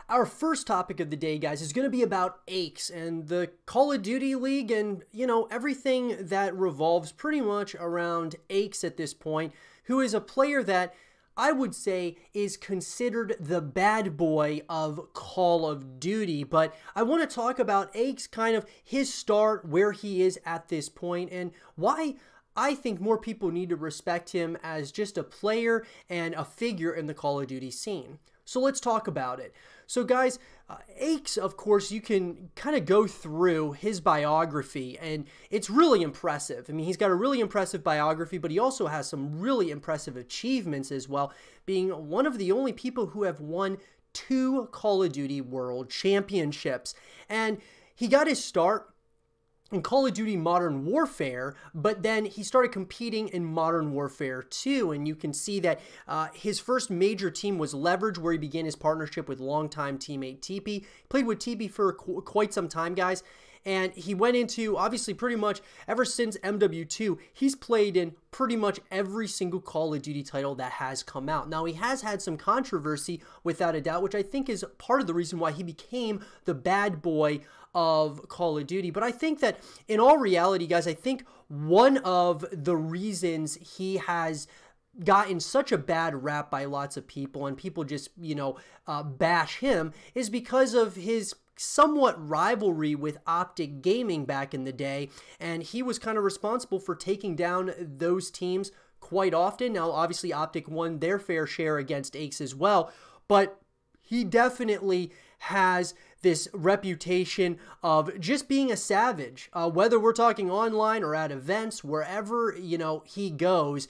Our first topic of the day, guys, is going to be about Aches and the Call of Duty League and, everything that revolves pretty much around Aches at this point, who is a player that I would say is considered the bad boy of Call of Duty. But I want to talk about Aches, kind of his start, where he is at this point, and why I think more people need to respect him as just a player and a figure in the Call of Duty scene. So let's talk about it. So guys, Aches, of course, you can kind of go through his biography, and it's really impressive. I mean, he's got a really impressive biography, but he also has some really impressive achievements as well, being one of the only people who have won 2 Call of Duty World Championships. And he got his start in Call of Duty Modern Warfare, but then he started competing in Modern Warfare 2, and you can see that his first major team was Leverage, where he began his partnership with longtime teammate TP. He played with TP for quite some time, guys, and he went into, obviously, pretty much ever since MW2, he's played in pretty much every single Call of Duty title that has come out. Now, he has had some controversy, without a doubt, which I think is part of the reason why he became the bad boy of Call of Duty. But I think that in all reality, guys, I think one of the reasons he has gotten such a bad rap by lots of people and people just, bash him is because of his somewhat rivalry with Optic Gaming back in the day, and he was kind of responsible for taking down those teams quite often. Now, obviously, Optic won their fair share against Aches as well, but he definitely has this reputation of just being a savage, whether we're talking online or at events, wherever, he goes,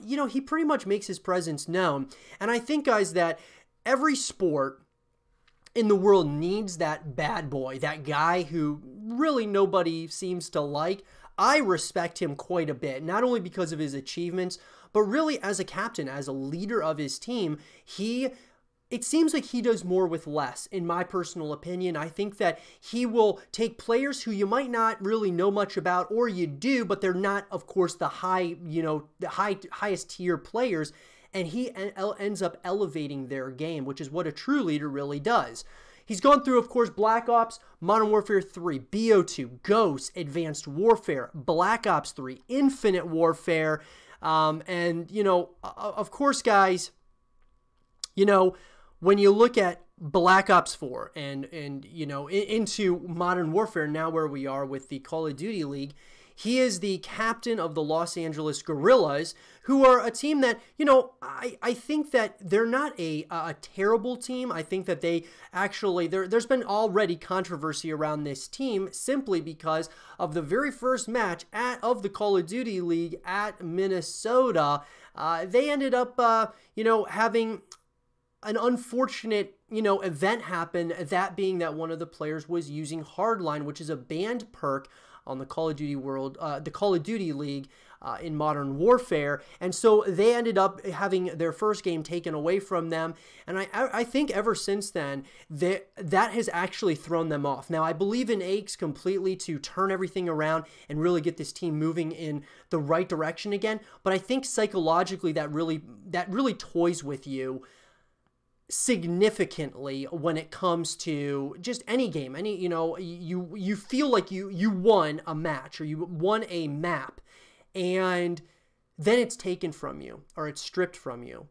he pretty much makes his presence known. And I think, guys, that every sport in the world needs that bad boy, that guy who really nobody seems to like. I respect him quite a bit, not only because of his achievements, but really as a captain, as a leader of his team. It seems like he does more with less, in my personal opinion. I think that he will take players who you might not really know much about, or you do, but they're not, of course, the highest tier players, and he ends up elevating their game, which is what a true leader really does. He's gone through, of course, Black Ops, Modern Warfare 3, BO2, Ghost, Advanced Warfare, Black Ops 3, Infinite Warfare, and, of course, guys, when you look at Black Ops 4 and into Modern Warfare, now where we are with the Call of Duty League, he is the captain of the Los Angeles Guerrillas, who are a team that, I think that they're not a terrible team. I think that they actually, there's been already controversy around this team simply because of the very first match of the Call of Duty League at Minnesota. They ended up, having an unfortunate, event happen, that being that one of the players was using Hardline, which is a banned perk on the Call of Duty the Call of Duty League in Modern Warfare, and so they ended up having their first game taken away from them, and I think ever since then, that has actually thrown them off. Now, I believe in Aches completely to turn everything around and really get this team moving in the right direction again, but I think psychologically that really toys with you significantly when it comes to just any game. You feel like you won a match or you won a map, and then it's taken from you or it's stripped from you.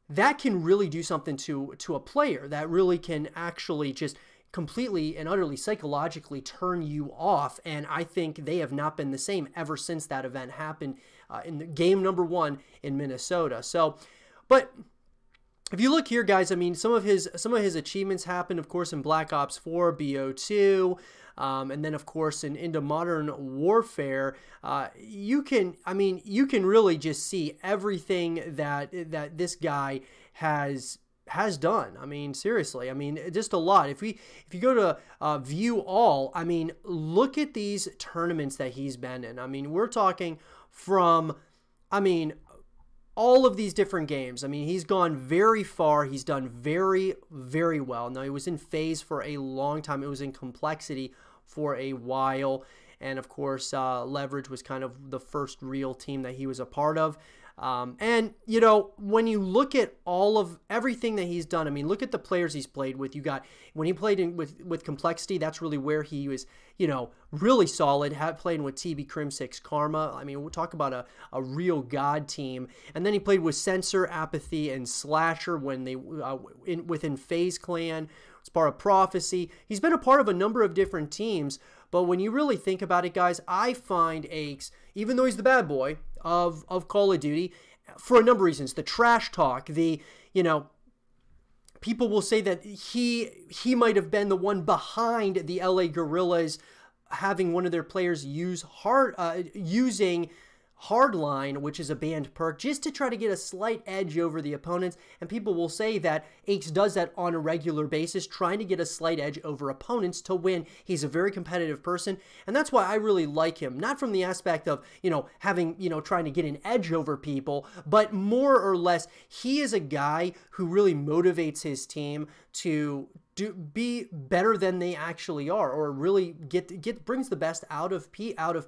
That can really do something to a player. That really can actually just completely and utterly psychologically turn you off, and I think they have not been the same ever since that event happened in the game number 1 in Minnesota. So, but if you look here, guys, I mean, some of his achievements happened, of course, in Black Ops 4, BO2, and then, of course, into Modern Warfare. You can really just see everything that this guy has done. I mean, seriously, I mean, just a lot. If you go to view all, I mean, look at these tournaments that he's been in. I mean, we're talking from, all of these different games. I mean, he's gone very far. He's done very, very well. Now, he was in FaZe for a long time. It was in Complexity for a while. And, of course, Leverage was kind of the first real team that he was a part of. And, you know, when you look at all of everything that he's done, I mean, look at the players he's played with. You got, when he played with Complexity, that's really where he was, you know, really solid. Playing with TB Crimsix Karma. I mean, we'll talk about a real god team. And then he played with Censor, Apathy, and Slasher when they, within FaZe Clan. It's part of Prophecy. He's been a part of a number of different teams. But when you really think about it, guys, I find Aches, even though he's the bad boy of Call of Duty, for a number of reasons. The trash talk, you know, people will say that he might have been the one behind the LA Guerrillas having one of their players using Hardline, which is a banned perk, just to try to get a slight edge over the opponents. And people will say that Aches does that on a regular basis, trying to get a slight edge over opponents to win. He's a very competitive person, and that's why I really like him. Not from the aspect of, you know, having, you know, trying to get an edge over people, but more or less, he is a guy who really motivates his team to be better than they actually are, or really brings the best out of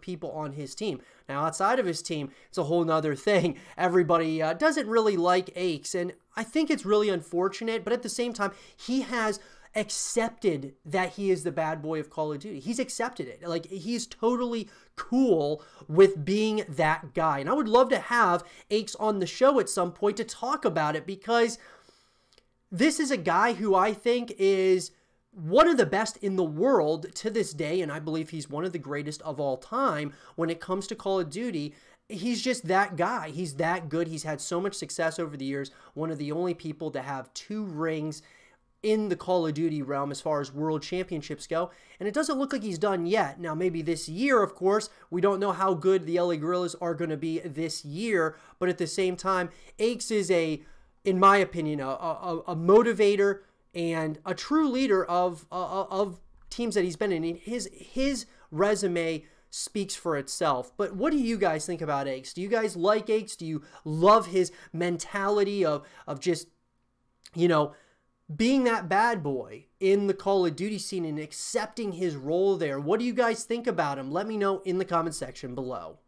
people on his team. Now, outside of his team, it's a whole nother thing. Everybody doesn't really like Aches, and I think it's really unfortunate, but at the same time, he has accepted that he is the bad boy of Call of Duty. He's accepted it. Like, he's totally cool with being that guy. And I would love to have Aches on the show at some point to talk about it, because this is a guy who I think is one of the best in the world to this day, and I believe he's one of the greatest of all time when it comes to Call of Duty. He's just that guy. He's that good. He's had so much success over the years. One of the only people to have 2 rings in the Call of Duty realm as far as world championships go, and it doesn't look like he's done yet. Now, maybe this year, of course, we don't know how good the LA Guerrillas are going to be this year, but at the same time, Aches is in my opinion, a motivator and a true leader of teams that he's been in. His resume speaks for itself. But what do you guys think about Aches? Do you guys like Aches? Do you love his mentality of just, you know, being that bad boy in the Call of Duty scene and accepting his role there? What do you guys think about him? Let me know in the comment section below.